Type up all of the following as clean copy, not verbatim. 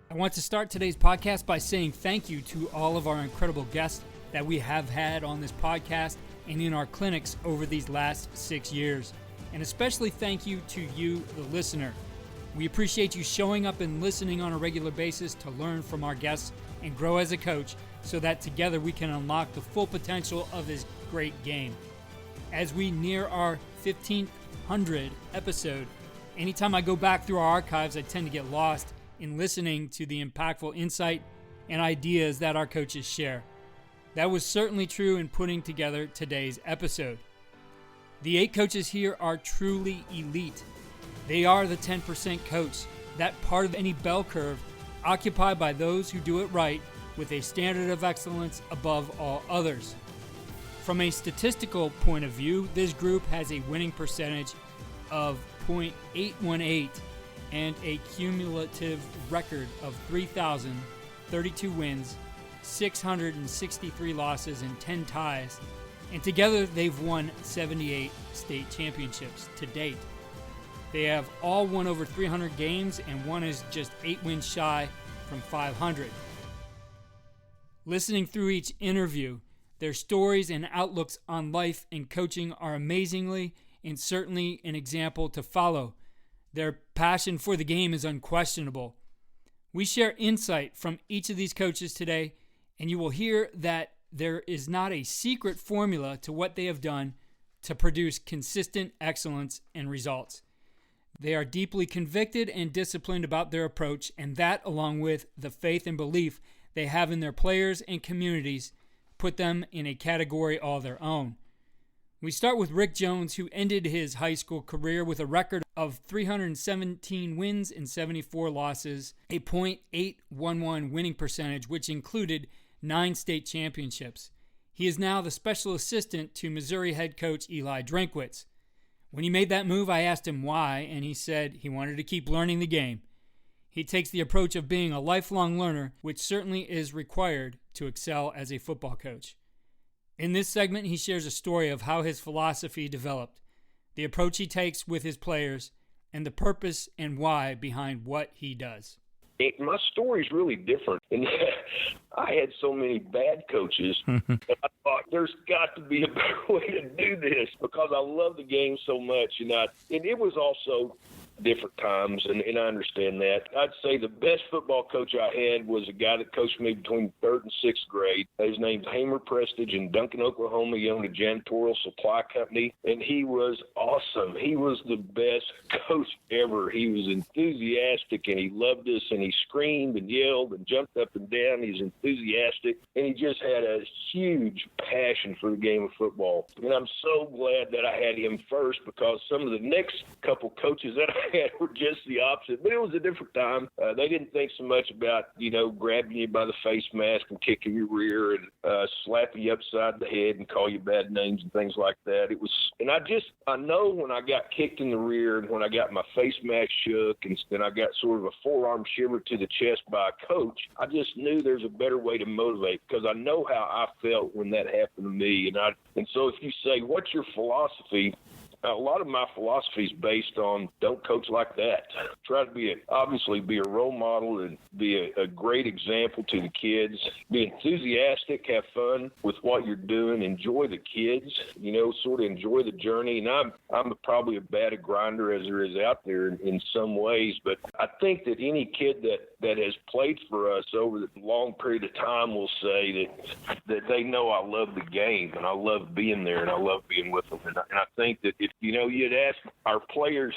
I want to start today's podcast by saying thank you to all of our incredible guests that we have had on this podcast and in our clinics over these last 6 years. And especially thank you to you, the listener. We appreciate you showing up and listening on a regular basis to learn from our guests and grow as a coach so that together we can unlock the full potential of this great game. As we near our 1500 episode, anytime I go back through our archives, I tend to get lost in listening to the impactful insight and ideas that our coaches share. That was certainly true in putting together today's episode. The 8 coaches here are truly elite. They are the 10% coach, that part of any bell curve occupied by those who do it right with a standard of excellence above all others. From a statistical point of view, this group has a winning percentage of .818 and a cumulative record of 3,032 wins, 663 losses, and 10 ties. And together they've won 78 state championships to date. They have all won over 300 games, and one is just 8 wins shy from 500. Listening through each interview, their stories and outlooks on life and coaching are amazingly and certainly an example to follow. Their passion for the game is unquestionable. We share insight from each of these coaches today, and you will hear that there is not a secret formula to what they have done to produce consistent excellence and results. They are deeply convicted and disciplined about their approach, and that, along with the faith and belief they have in their players and communities, put them in a category all their own. We start with Rick Jones, who ended his high school career with a record of 317 wins and 74 losses, a .811 winning percentage, which included 9 state championships. He is now the special assistant to Missouri head coach Eli Drinkwitz. When he made that move, I asked him why, and he said he wanted to keep learning the game. He takes the approach of being a lifelong learner, which certainly is required to excel as a football coach. In this segment, he shares a story of how his philosophy developed, the approach he takes with his players, and the purpose and why behind what he does. My story's really different. And I had so many bad coaches that I thought there's got to be a better way to do this because I love the game so much. And it was also different times, and I understand that. I'd say the best football coach I had was a guy that coached me between 3rd and 6th grade. His name's Hamer Prestige in Duncan, Oklahoma. He owned a janitorial supply company, and he was awesome. He was the best coach ever. He was enthusiastic, and he loved us, and he screamed and yelled and jumped up and down. He's enthusiastic, and he just had a huge passion for the game of football. And I'm so glad that I had him first because some of the next couple coaches that I had were just the opposite, but it was a different time. They didn't think so much about, grabbing you by the face mask and kicking your rear and slapping you upside the head and call you bad names and things like that. I know when I got kicked in the rear and when I got my face mask shook and then I got sort of a forearm shiver to the chest by a coach, I just knew there's a better way to motivate because I know how I felt when that happened to me. And so if you say, what's your philosophy? A lot of my philosophy is based on don't coach like that. Try to obviously be a role model and be a great example to the kids. Be enthusiastic, have fun with what you're doing, enjoy the kids, sort of enjoy the journey. And I'm probably a bad grinder as there is out there in some ways, but I think that any kid that has played for us over the long period of time will say that they know I love the game and I love being there and I love being with them. And I think that if you'd ask our players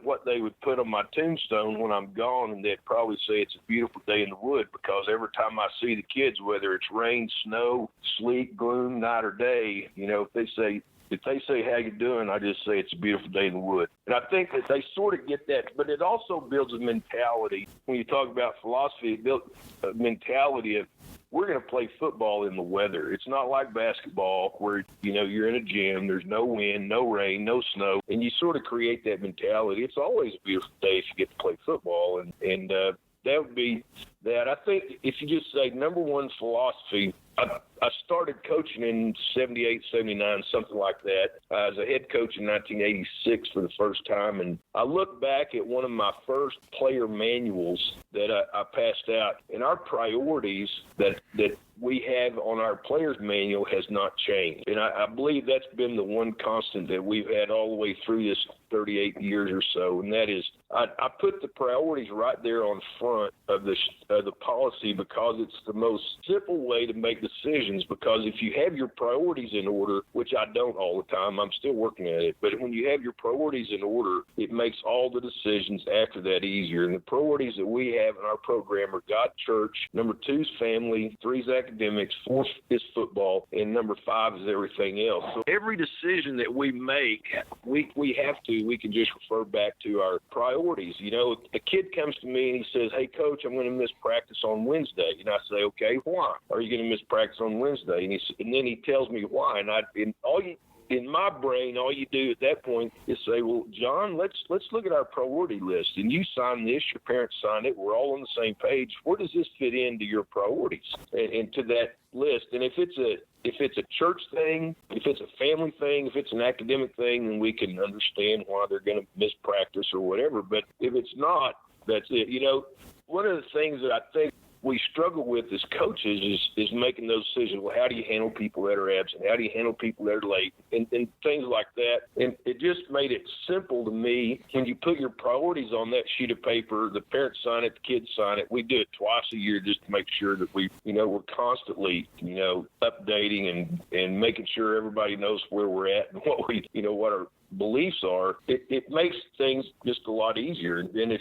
what they would put on my tombstone when I'm gone, and they'd probably say it's a beautiful day in the wood because every time I see the kids, whether it's rain, snow, sleet, gloom, night or day, if they say how you doing, I just say it's a beautiful day in the wood. And I think that they sort of get that, but it also builds a mentality. When you talk about philosophy, it builds a mentality of we're going to play football in the weather. It's not like basketball where, you're in a gym, there's no wind, no rain, no snow, and you sort of create that mentality. It's always a beautiful day if you get to play football, and that would be that. I think if you just say number one philosophy, I started coaching in 78, 79, something like that. I was a head coach in 1986 for the first time, and I look back at one of my first player manuals that I passed out, and our priorities that we have on our player's manual has not changed. And I believe that's been the one constant that we've had all the way through this 38 years or so, and that is I put the priorities right there on front of the policy because it's the most simple way to make decisions, because if you have your priorities in order, which I don't all the time, I'm still working at it, but when you have your priorities in order, it makes all the decisions after that easier. And the priorities that we have in our program are God, church, number 2 is family, 3 is academics, 4 is football, and number 5 is everything else. So every decision that we make, we can just refer back to our priorities. You know, a kid comes to me and he says, "Hey, Coach, I'm going to miss practice on Wednesday." And I say, "Okay, why are you going to miss practice on Wednesday?" And then he tells me why. In my brain, all you do at that point is say, "Well, John, let's look at our priority list. And you sign this, your parents sign it. We're all on the same page. Where does this fit into your priorities and to that list?" And if it's a church thing, if it's a family thing, if it's an academic thing, then we can understand why they're going to miss practice or whatever. But if it's not, that's it. You know, one of the things that I think we struggle with as coaches is making those decisions. Well, how do you handle people that are absent? How do you handle people that are late? And things like that. And it just made it simple to me. When you put your priorities on that sheet of paper, the parents sign it, the kids sign it. We do it twice a year just to make sure that we're constantly, updating and making sure everybody knows where we're at and what our beliefs are. It makes things just a lot easier. And then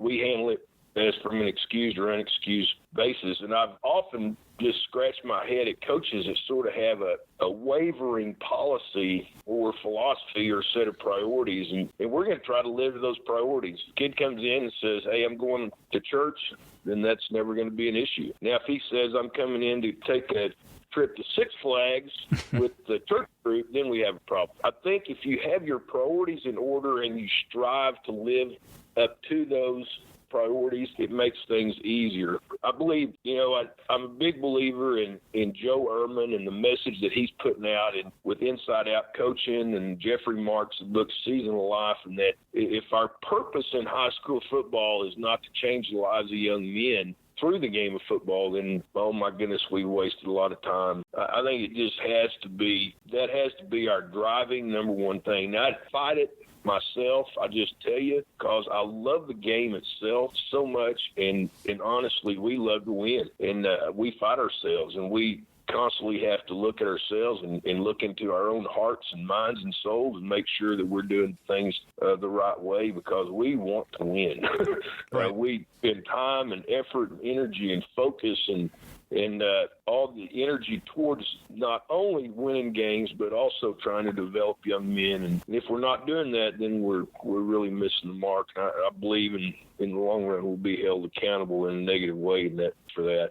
we handle it as from an excused or unexcused basis. And I've often just scratched my head at coaches that sort of have a wavering policy or philosophy or set of priorities, and we're going to try to live to those priorities. The kid comes in and says, "Hey, I'm going to church," then that's never going to be an issue. Now, if he says, "I'm coming in to take a trip to Six Flags with the church group," then we have a problem. I think if you have your priorities in order and you strive to live up to those priorities, it makes things easier. I believe, I'm a big believer in Joe Ehrman and the message that he's putting out with Inside Out Coaching and Jeffrey Marks' book Season of Life, and that if our purpose in high school football is not to change the lives of young men through the game of football, then, oh my goodness, we wasted a lot of time. I think it just has to be our driving number one thing. Now, I'd fight it myself, I just tell you, because I love the game itself so much, and honestly, we love to win, and we fight ourselves, and we constantly have to look at ourselves and look into our own hearts and minds and souls and make sure that we're doing things the right way, because we want to win. Right. We spend time and effort and energy and focus and all the energy towards not only winning games but also trying to develop young men. And if we're not doing that, then we're really missing the mark. I believe in the long run we'll be held accountable in a negative way for that.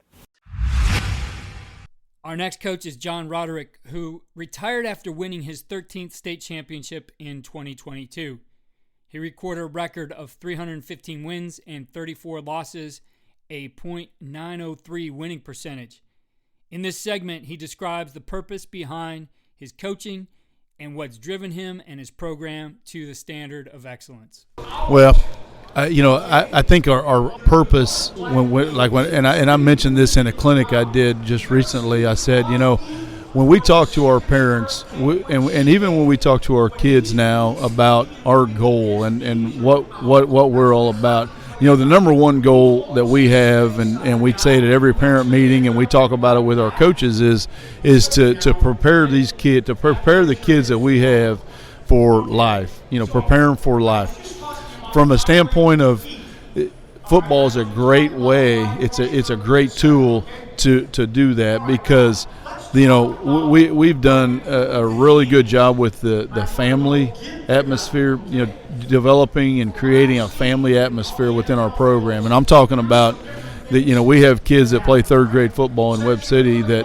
Our next coach is John Roderick, who retired after winning his 13th state championship in 2022. He recorded a record of 315 wins and 34 losses, a .903 winning percentage. In this segment, he describes the purpose behind his coaching and what's driven him and his program to the standard of excellence. Well, I think our purpose and I mentioned this in a clinic I did just recently. I said, when we talk to our parents, and even when we talk to our kids now about our goal and what we're all about, the number one goal that we have, and we say it at every parent meeting, and we talk about it with our coaches, is to prepare the kids that we have for life. Prepare them for life. From a standpoint of football is a great way. It's a great tool to do that, because we've done a really good job with the family atmosphere, developing and creating a family atmosphere within our program. And I'm talking about that. We have kids that play third grade football in Webb City that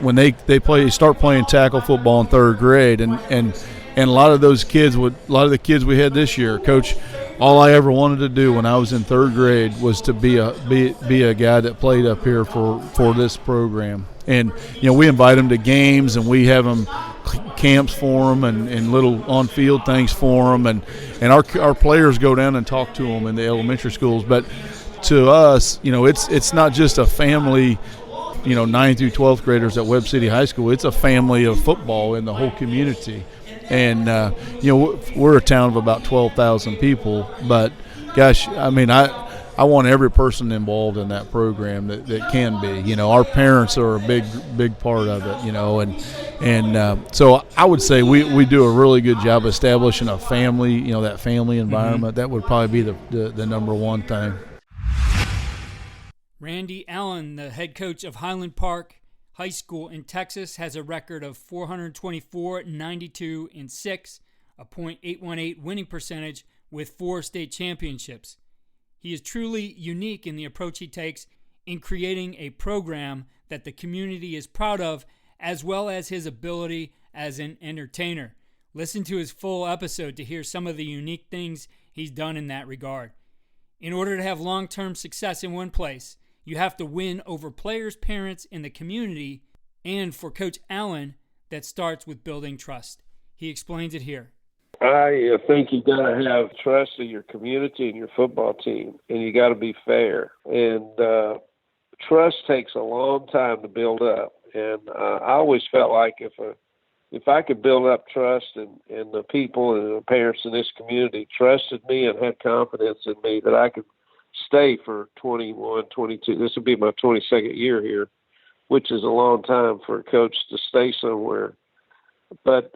when they start playing tackle football in third grade, and a lot of the kids we had this year, Coach, all I ever wanted to do when I was in third grade was to be a guy that played up here for this program. And we invite them to games, and we have them camps for them and little on-field things for them, and our players go down and talk to them in the elementary schools. But to us, it's not just a family, 9th through 12th graders at Webb City High School. It's a family of football in the whole community. And, we're a town of about 12,000 people, but gosh, I want every person involved in that program that can be. Our parents are a big part of it, and so I would say we do a really good job establishing a family, that family environment. That would probably be the number one thing. Randy Allen, the head coach of Highland Park High School in Texas, has a record of 424, 92, and 6, a .818 winning percentage with 4 state championships. He is truly unique in the approach he takes in creating a program that the community is proud of, as well as his ability as an entertainer. Listen to his full episode to hear some of the unique things he's done in that regard. In order to have long-term success in one place, you have to win over players, parents, and the community, and for Coach Allen, that starts with building trust. He explains it here. I think you got to have trust in your community and your football team, and you got to be fair. And trust takes a long time to build up. And I always felt like if I could build up trust in the people and the parents in this community trusted me and had confidence in me, that I could stay for 21, 22. This would be my 22nd year here, which is a long time for a coach to stay somewhere. But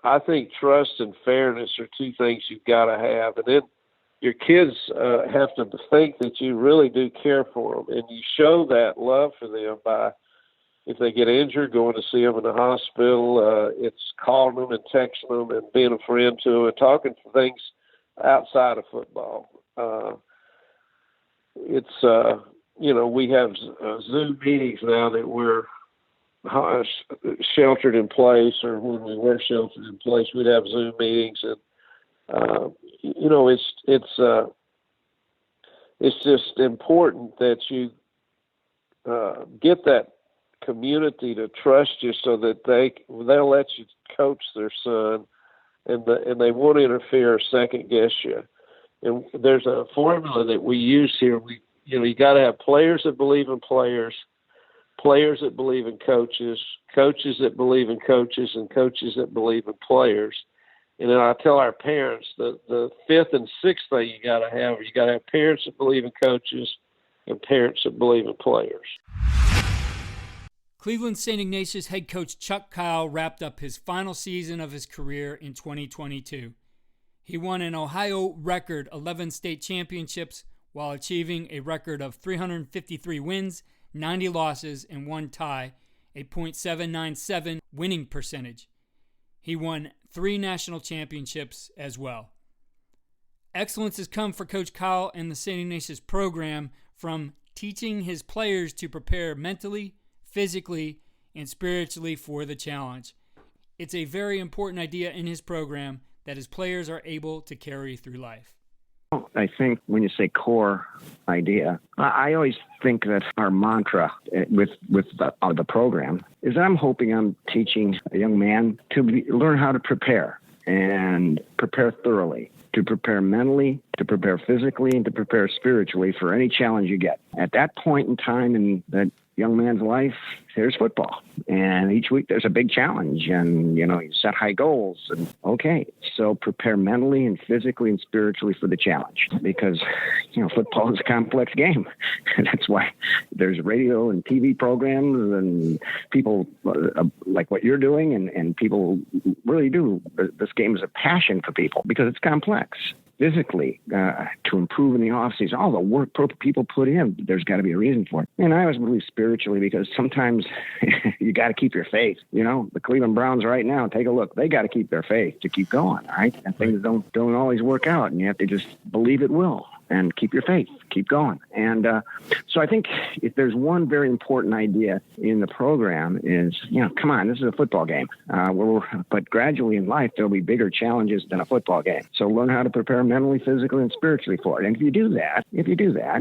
I think trust and fairness are two things you've got to have. And then your kids have to think that you really do care for them. And you show that love for them by, if they get injured, going to see them in the hospital. It's calling them and texting them and being a friend to them and talking for things outside of football. We have Zoom meetings now that we're sheltered in place, or when we were sheltered in place, we'd have Zoom meetings, and it's just important that you get that community to trust you, so that they'll let you coach their son, and they won't interfere or second guess you. And there's a formula that we use here. You got to have players that believe in players, players that believe in coaches, coaches that believe in coaches, and coaches that believe in players. And then I tell our parents the fifth and sixth thing you got to have parents that believe in coaches and parents that believe in players. Cleveland St. Ignatius head coach Chuck Kyle wrapped up his final season of his career in 2022. He won an Ohio record 11 state championships while achieving a record of 353 wins, 90 losses, and 1 tie, a .797 winning percentage. He won 3 national championships as well. Excellence has come for Coach Kyle and the St. Ignatius program from teaching his players to prepare mentally, physically, and spiritually for the challenge. It's a very important idea in his program that his players are able to carry through life. I think when you say core idea, I always think that our mantra with the program is that I'm hoping I'm teaching a young man to learn how to prepare, and prepare thoroughly, to prepare mentally, to prepare physically, and to prepare spiritually for any challenge you get. At that point in time in that young man's life, there's football. And each week there's a big challenge, and, you set high goals. And okay, so prepare mentally and physically and spiritually for the challenge, because, football is a complex game. And that's why there's radio and TV programs and people like what you're doing, and people really do. This game is a passion for people because it's complex. Physically, to improve in the offseason, all the work people put in, there's got to be a reason for it. And I always believe spiritually, because sometimes you got to keep your faith. The Cleveland Browns right now, take a look. They got to keep their faith to keep going, all right? And things don't always work out, and you have to just believe it will. and keep your faith, keep going. And so I think if there's one very important idea in the program is, come on, this is a football game. But gradually in life, there'll be bigger challenges than a football game. So learn how to prepare mentally, physically, and spiritually for it. And if you do that,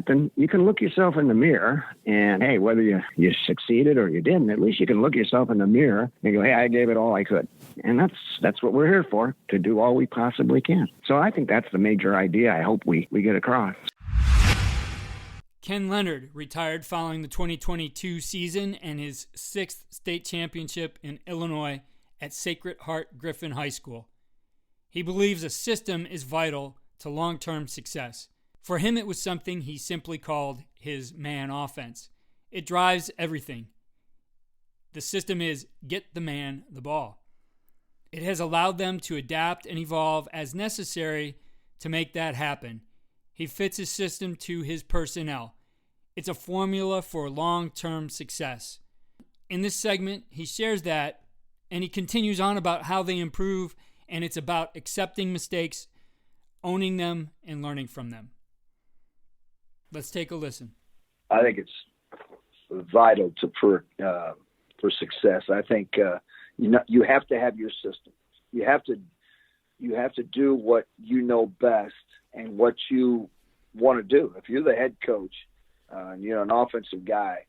then you can look yourself in the mirror and, hey, whether you succeeded or you didn't, at least you can look yourself in the mirror and go, hey, I gave it all I could. And that's what we're here for, to do all we possibly can. So I think that's the major idea I hope we get across. Ken Leonard retired following the 2022 season and his 6th state championship in Illinois at Sacred Heart Griffin High School. He believes a system is vital to long-term success. For him, it was something he simply called his man offense. It drives everything. The system is get the man the ball. It has allowed them to adapt and evolve as necessary to make that happen. He fits his system to his personnel. It's a formula for long-term success. In this segment, he shares that, and he continues on about how they improve, and it's about accepting mistakes, owning them, and learning from them. Let's take a listen. I think it's vital for success. I think you have to have your system. You have to do what you know best and what you want to do. If you're the head coach, and you're an offensive guy,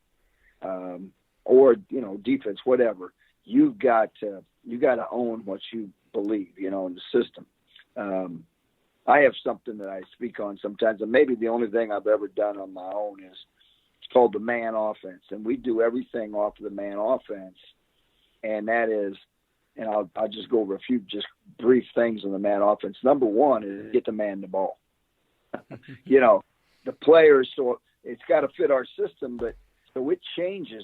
or defense, whatever, you got to own what you believe, in the system. I have something that I speak on sometimes, and maybe the only thing I've ever done on my own is it's called the man offense, and we do everything off of the man offense, and that is, and I'll just go over a few just brief things on the man offense. Number one is get the man the ball. The players, so it's got to fit our system, but so it changes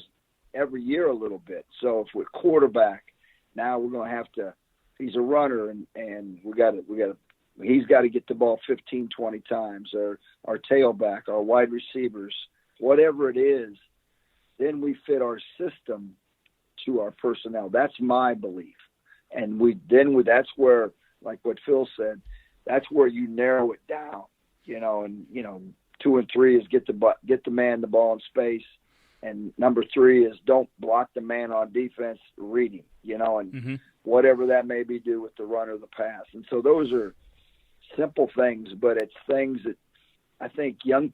every year a little bit. So if we're quarterback, now we're going to have to, he's a runner and he's got to get the ball 15, 20 times, or our tailback, our wide receivers, whatever it is, then we fit our system to our personnel. That's my belief. And that's where, like what Phil said, that's where you narrow it down, and 2 and 3 is get the man the ball in space. And number 3 is don't block the man on defense, read him, and whatever that may be, do with the run or the pass. And so those are simple things, but it's things that I think young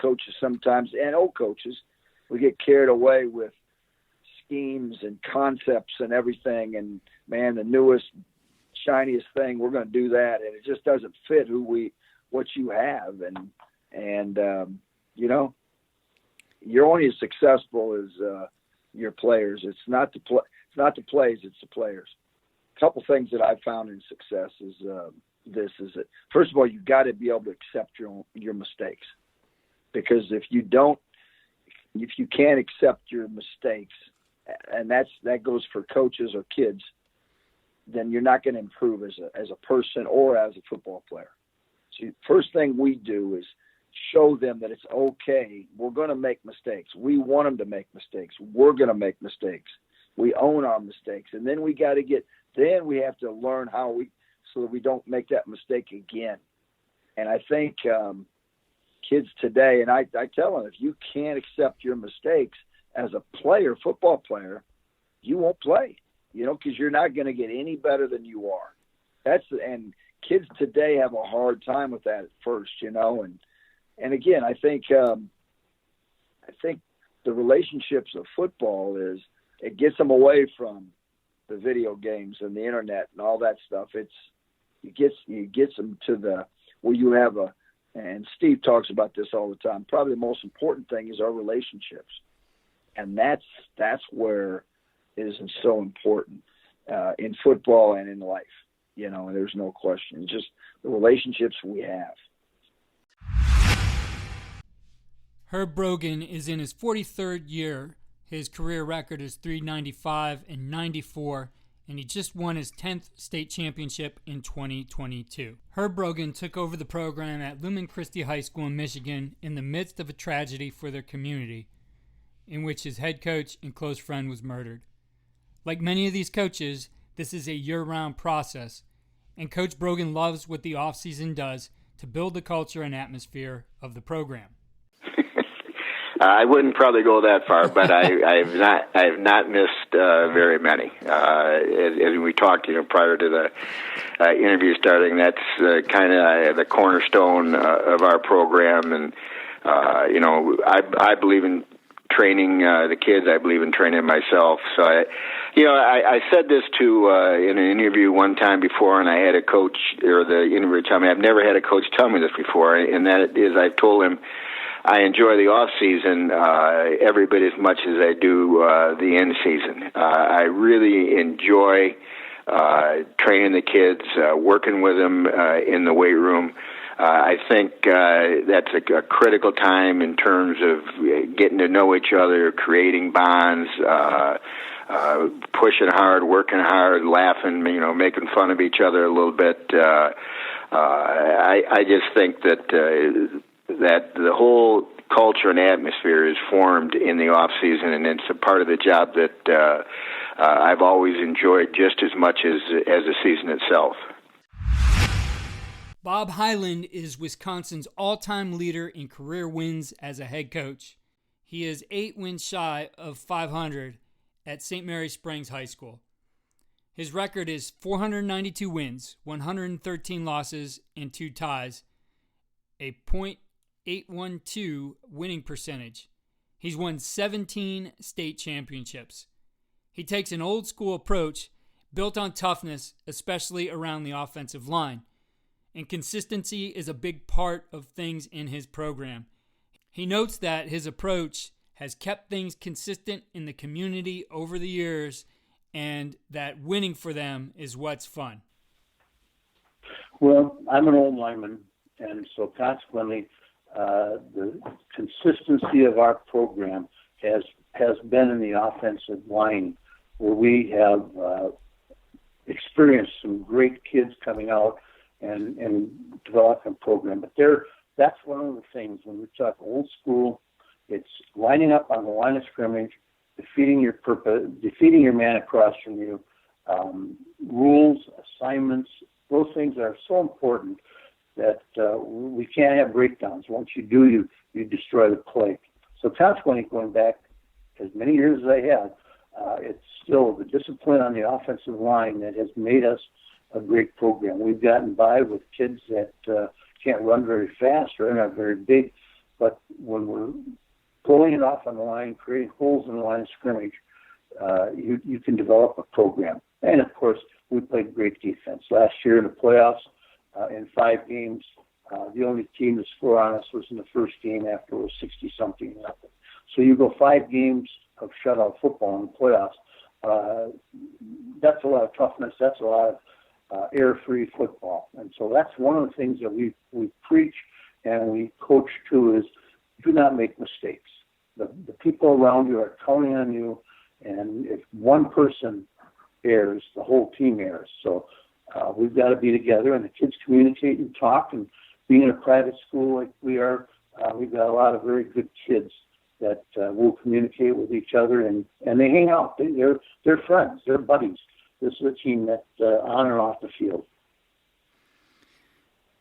coaches sometimes, and old coaches, we get carried away with schemes and concepts and everything. And man, the newest, shiniest thing, we're going to do that. And it just doesn't fit what you have. And you're only as successful as your players. It's not the plays, it's the players. A couple things that I've found in success is that first of all, you got to be able to accept your mistakes, because if you can't accept your mistakes, and that goes for coaches or kids, then you're not going to improve as a person or as a football player. So first thing we do is show them that it's okay. We're going to make mistakes. We want them to make mistakes. We're going to make mistakes. We own our mistakes. And then we have to learn so that we don't make that mistake again. And I think kids today, and I tell them, if you can't accept your mistakes as a player, football player, you won't play, because you're not going to get any better than you are. And kids today have a hard time with that at first, and again, I think the relationships of football is it gets them away from the video games and the internet and all that stuff. It gets them to where you have and Steve talks about this all the time. Probably the most important thing is our relationships, and that's where it is so important in football and in life. And there's no question. Just the relationships we have. Herb Brogan is in his 43rd year. His career record is 395 and 94, and he just won his 10th state championship in 2022. Herb Brogan took over the program at Lumen Christi High School in Michigan in the midst of a tragedy for their community, in which his head coach and close friend was murdered. Like many of these coaches, this is a year-round process, and Coach Brogan loves what the offseason does to build the culture and atmosphere of the program? I wouldn't probably go that far, but I have not missed very many. As we talked, prior to the interview starting, that's kind of the cornerstone of our program, and I believe in training the kids. I believe in training myself. So I said this in an interview one time before, and I had a coach or the interviewer tell me I've never had a coach tell me this before, and that is I've told him I enjoy the off season every bit as much as I do the end season. I really enjoy training the kids, working with them in the weight room. I think that's a critical time in terms of getting to know each other, creating bonds, pushing hard, working hard, laughing, making fun of each other a little bit. I just think that the whole culture and atmosphere is formed in the off season, and it's a part of the job that I've always enjoyed just as much as the season itself. Bob Hyland is Wisconsin's all-time leader in career wins as a head coach. He is 8 wins shy of 500 at St. Mary Springs High School. His record is 492 wins, 113 losses, and 2 ties, a .812 winning percentage. He's won 17 state championships. He takes an old-school approach built on toughness, especially around the offensive line. And consistency is a big part of things in his program. He notes that his approach has kept things consistent in the community over the years, and that winning for them is what's fun. Well, I'm an old lineman, and so consequently, the consistency of our program has been in the offensive line, where we have experienced some great kids coming out and developing a program. But that's one of the things when we talk old school. It's lining up on the line of scrimmage, defeating your man across from you. Rules, assignments, those things are so important that we can't have breakdowns. Once you do, you destroy the play. So consequently, going back as many years as I have, it's still the discipline on the offensive line that has made us a great program. We've gotten by with kids that can't run very fast or are not very big, but when we're pulling it off on the line, creating holes in the line of scrimmage, you can develop a program. And of course, we played great defense. Last year in the playoffs, in 5 games, the only team to score on us was in the first game after it was 60-something nothing. So you go 5 games of shutout football in the playoffs. That's a lot of toughness. That's a lot of error-free football. And so that's one of the things that we preach and we coach to is do not make mistakes. The people around you are counting on you, and if one person errs, the whole team errs. So we've got to be together, and the kids communicate and talk, and being in a private school like we are, we've got a lot of very good kids that will communicate with each other, and they hang out. They're friends. They're buddies. This is a team that on and off the field.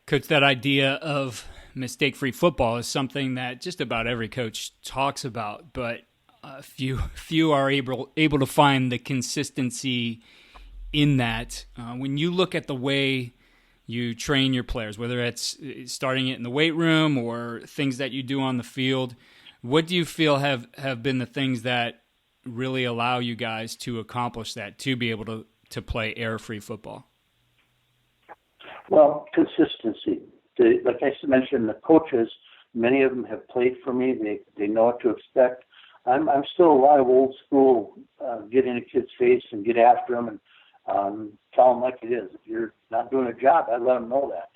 Coach, that idea of mistake-free football is something that just about every coach talks about, but few are able to find the consistency in that. When you look at the way you train your players, whether it's starting it in the weight room or things that you do on the field, what do you feel have been the things that really allow you guys to accomplish that, to be able to play error-free football? Well, consistency. Like I mentioned, the coaches, many of them have played for me. They know what to expect. I'm still a lot of old school, get in a kid's face and get after them and tell them like it is. If you're not doing a job, I let them know that.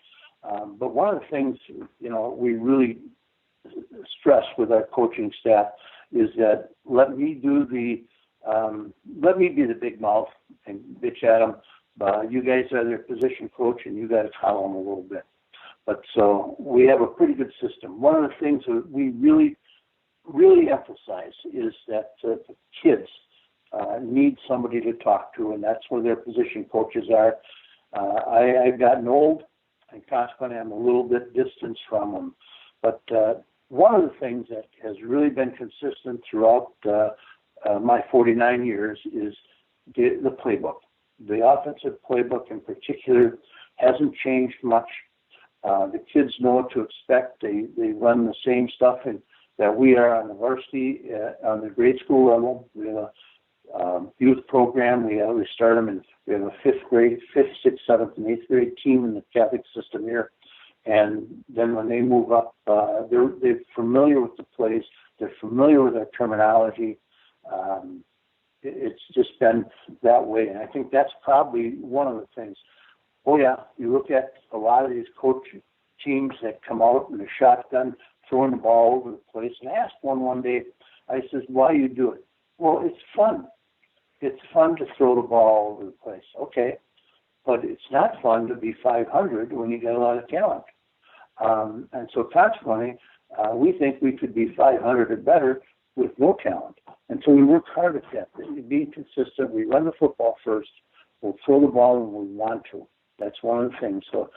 But one of the things, we really stress with our coaching staff is that let me be the big mouth and bitch at them. You guys are their position coach, and you got to follow them a little bit. But so we have a pretty good system. One of the things that we really, really emphasize is that the kids need somebody to talk to, and that's where their position coaches are. I've gotten old. and consequently I'm a little bit distanced from them. But one of the things that has really been consistent throughout my 49 years is the playbook. The offensive playbook in particular hasn't changed much. The kids know what to expect. They run the same stuff that we are on the varsity, on the grade school level. We have a youth program. We start them in. We have a 5th, 6th, 7th, and 8th grade team in the Catholic system here. And then when they move up, they're familiar with the plays. They're familiar with our terminology. It's just been that way, and I think that's probably one of the things. Oh yeah, you look at a lot of these coach teams that come out in a shotgun, throwing the ball over the place. And I asked one day, I says, "Why you do it?" "Well, it's fun. It's fun to throw the ball over the place." Okay, but it's not fun to be 500 when you get a lot of talent. And so consequently, we think we could be 500 or better with no talent. And so we work hard at that. Be consistent. We run the football first. We'll throw the ball when we want to. That's one of the things. So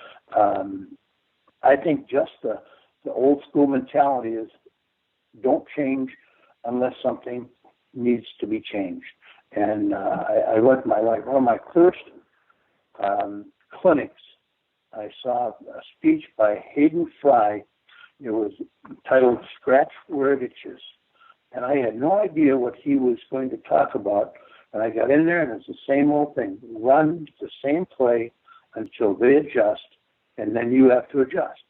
I think just the old school mentality is don't change unless something needs to be changed. And I went one of my first clinics. I saw a speech by Hayden Fry. It was titled "Scratch Where It Itches." And I had no idea what he was going to talk about. And I got in there, and it's the same old thing. Run the same play until they adjust, and then you have to adjust.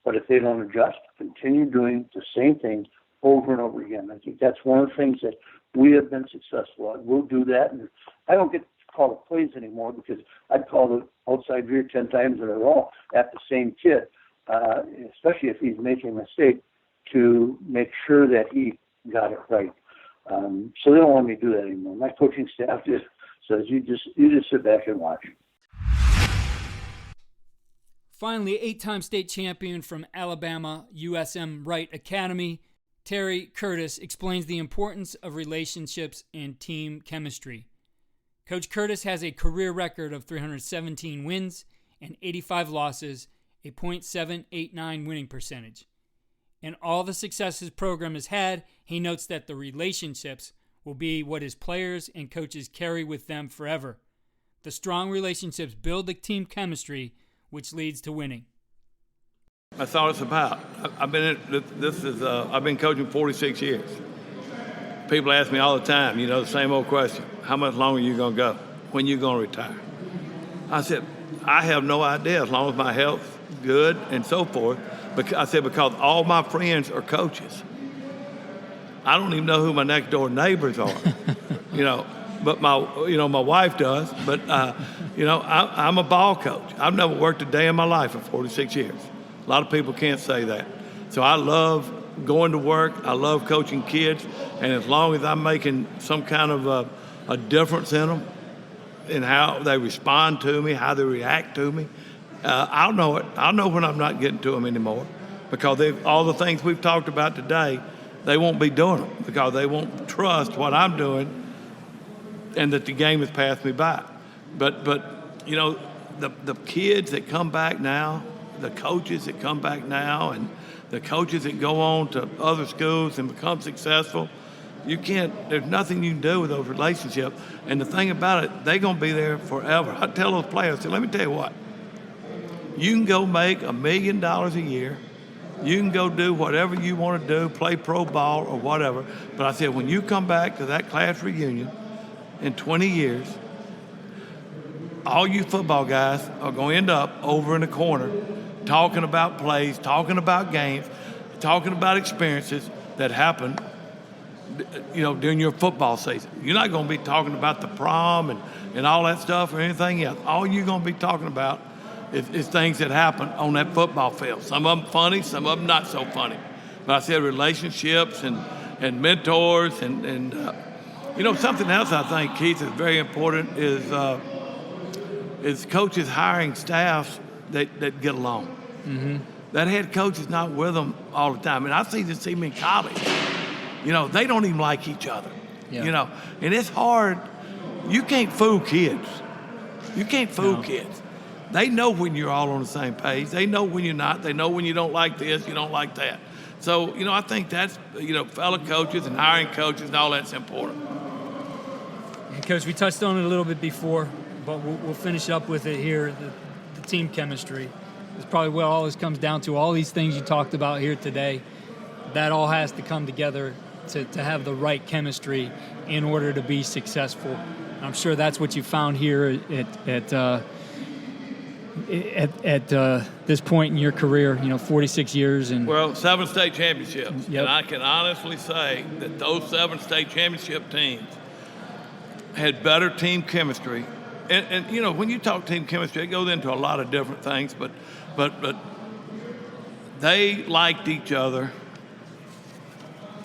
But if they don't adjust, continue doing the same thing over and over again. I think that's one of the things that we have been successful at. We'll do that. And I don't get to call the plays anymore because I'd call the outside veer 10 times in a row at the same kid, especially if he's making a mistake, to make sure that he got it right. So they don't want me to do that anymore. My coaching staff just says, you just sit back and watch. Finally, 8-time state champion from Alabama USM Wright Academy, Terry Curtis explains the importance of relationships and team chemistry. Coach Curtis has a career record of 317 wins and 85 losses, a .789 winning percentage. And all the success his program has had, he notes that the relationships will be what his players and coaches carry with them forever. The strong relationships build the team chemistry, which leads to winning. That's all it's about. I've been coaching 46 years. People ask me all the time, the same old question: how much longer are you going to go? When are you going to retire? I said, I have no idea, as long as my health's good and so forth. I said, because all my friends are coaches. I don't even know who my next door neighbors are, but my wife does. But I'm a ball coach. I've never worked a day in my life in 46 years. A lot of people can't say that. So I love going to work. I love coaching kids, and as long as I'm making some kind of a difference in them, in how they respond to me, how they react to me, I'll know it. I'll know when I'm not getting to them anymore, because all the things we've talked about today, they won't be doing them because they won't trust what I'm doing, and that the game has passed me by. But the kids that come back now, the coaches that come back now, and the coaches that go on to other schools and become successful, there's nothing you can do with those relationships. And the thing about it, they're going to be there forever. I tell those players, I say, let me tell you what, you can go make $1 million a year. You can go do whatever you want to do, play pro ball or whatever. But I said, when you come back to that class reunion in 20 years, all you football guys are going to end up over in the corner talking about plays, talking about games, talking about experiences that happened, during your football season. You're not going to be talking about the prom and all that stuff or anything else. All you're going to be talking about is things that happen on that football field. Some of them funny, some of them not so funny. But I said relationships and mentors and something else I think, Keith, is very important is coaches hiring staffs that get along. Mm-hmm. That head coach is not with them all the time. And I see this even in college. They don't even like each other. Yeah. And it's hard. You can't fool kids. You can't fool kids. They know when you're all on the same page. They know when you're not. They know when you don't like this, you don't like that. So, I think that's, fellow coaches and hiring coaches and all that's important. And Coach, we touched on it a little bit before, but we'll finish up with it here. The team chemistry is probably what all this comes down to. All these things you talked about here today, that all has to come together to have the right chemistry in order to be successful. I'm sure that's what you found here at this point in your career, 46 years. Well, 7 state championships. Yep. And I can honestly say that those 7 state championship teams had better team chemistry. And when you talk team chemistry, it goes into a lot of different things, but they liked each other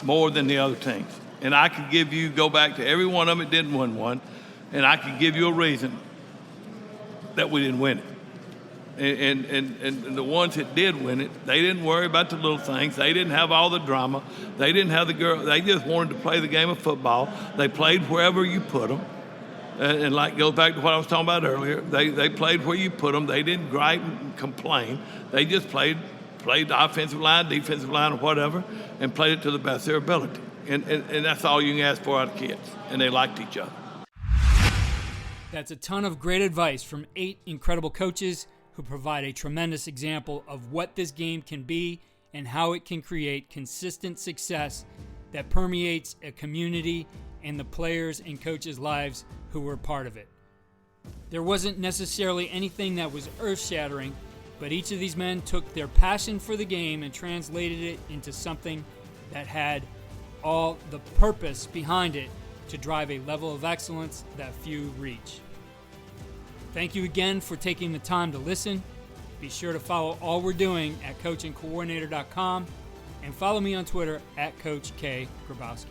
more than the other teams. And I could go back to every one of them that didn't win one, and I could give you a reason that we didn't win it. And the ones that did win it, they didn't worry about the little things. They didn't have all the drama. They didn't have the girl. They just wanted to play the game of football. They played wherever you put them. And like goes back to what I was talking about earlier, they played where you put them. They didn't gripe and complain. They just played the offensive line, defensive line, or whatever, and played it to the best of their ability. And that's all you can ask for out of kids. And they liked each other. That's a ton of great advice from 8 incredible coaches who provide a tremendous example of what this game can be and how it can create consistent success that permeates a community and the players and coaches' lives who were part of it. There wasn't necessarily anything that was earth-shattering, but each of these men took their passion for the game and translated it into something that had all the purpose behind it to drive a level of excellence that few reach. Thank you again for taking the time to listen. Be sure to follow all we're doing at coachandcoordinator.com and follow me on Twitter at Coach K. Grabowski.